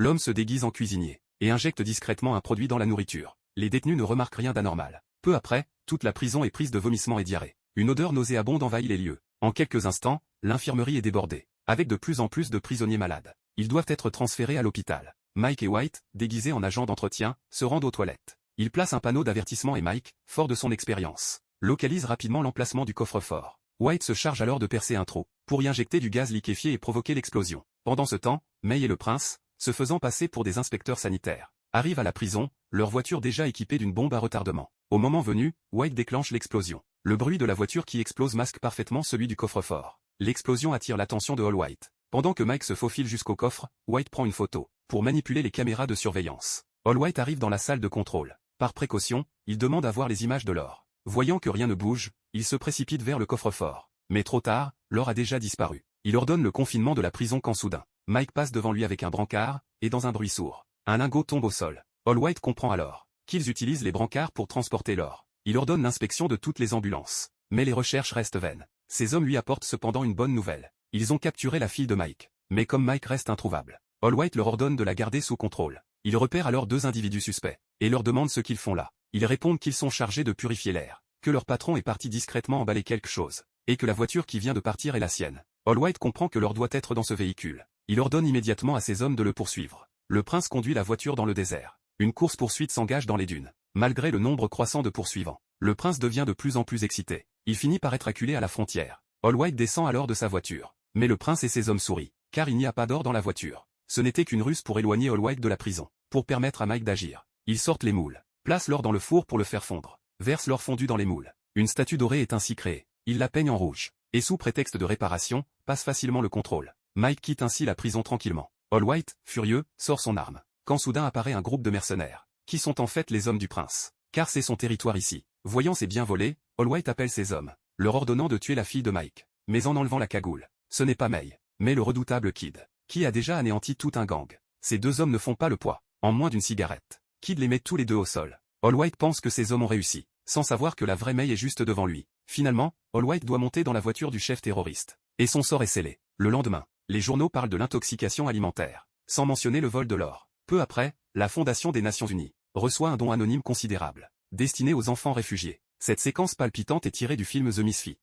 L'homme se déguise en cuisinier et injecte discrètement un produit dans la nourriture. Les détenus ne remarquent rien d'anormal. Peu après, toute la prison est prise de vomissements et diarrhée. Une odeur nauséabonde envahit les lieux. En quelques instants, l'infirmerie est débordée, avec de plus en plus de prisonniers malades. Ils doivent être transférés à l'hôpital. Mike et White, déguisés en agents d'entretien, se rendent aux toilettes. Ils placent un panneau d'avertissement et Mike, fort de son expérience, localise rapidement l'emplacement du coffre-fort. White se charge alors de percer un trou, pour y injecter du gaz liquéfié et provoquer l'explosion. Pendant ce temps, May et le prince, se faisant passer pour des inspecteurs sanitaires, arrivent à la prison, leur voiture déjà équipée d'une bombe à retardement. Au moment venu, White déclenche l'explosion. Le bruit de la voiture qui explose masque parfaitement celui du coffre-fort. L'explosion attire l'attention de All White. Pendant que Mike se faufile jusqu'au coffre, White prend une photo, pour manipuler les caméras de surveillance. All White arrive dans la salle de contrôle. Par précaution, il demande à voir les images de l'or. Voyant que rien ne bouge, il se précipite vers le coffre-fort. Mais trop tard, l'or a déjà disparu. Il ordonne le confinement de la prison quand soudain, Mike passe devant lui avec un brancard, et dans un bruit sourd, un lingot tombe au sol. All White comprend alors qu'ils utilisent les brancards pour transporter l'or. Il ordonne l'inspection de toutes les ambulances. Mais les recherches restent vaines. Ces hommes lui apportent cependant une bonne nouvelle. Ils ont capturé la fille de Mike. Mais comme Mike reste introuvable, All White leur ordonne de la garder sous contrôle. Il repère alors deux individus suspects, et leur demande ce qu'ils font là. Ils répondent qu'ils sont chargés de purifier l'air, que leur patron est parti discrètement emballer quelque chose, et que la voiture qui vient de partir est la sienne. All White comprend que l'or doit être dans ce véhicule. Il ordonne immédiatement à ses hommes de le poursuivre. Le prince conduit la voiture dans le désert. Une course-poursuite s'engage dans les dunes. Malgré le nombre croissant de poursuivants, le prince devient de plus en plus excité. Il finit par être acculé à la frontière. All White descend alors de sa voiture. Mais le prince et ses hommes sourient, car il n'y a pas d'or dans la voiture. Ce n'était qu'une ruse pour éloigner All White de la prison, pour permettre à Mike d'agir. Ils sortent les moules, placent l'or dans le four pour le faire fondre, versent l'or fondu dans les moules. Une statue dorée est ainsi créée. Ils la peignent en rouge, et sous prétexte de réparation, passent facilement le contrôle. Mike quitte ainsi la prison tranquillement. All White, furieux, sort son arme. Quand soudain apparaît un groupe de mercenaires, qui sont en fait les hommes du prince, car c'est son territoire ici. Voyant ses biens volés, All White appelle ses hommes, leur ordonnant de tuer la fille de Mike, mais en enlevant la cagoule. Ce n'est pas May, mais le redoutable Kid, qui a déjà anéanti tout un gang. Ces deux hommes ne font pas le poids, en moins d'une cigarette. Kid les met tous les deux au sol. All White pense que ces hommes ont réussi, sans savoir que la vraie May est juste devant lui. Finalement, All White doit monter dans la voiture du chef terroriste, et son sort est scellé. Le lendemain, les journaux parlent de l'intoxication alimentaire, sans mentionner le vol de l'or. Peu après, la Fondation des Nations Unies reçoit un don anonyme considérable, destiné aux enfants réfugiés. Cette séquence palpitante est tirée du film The Misfits.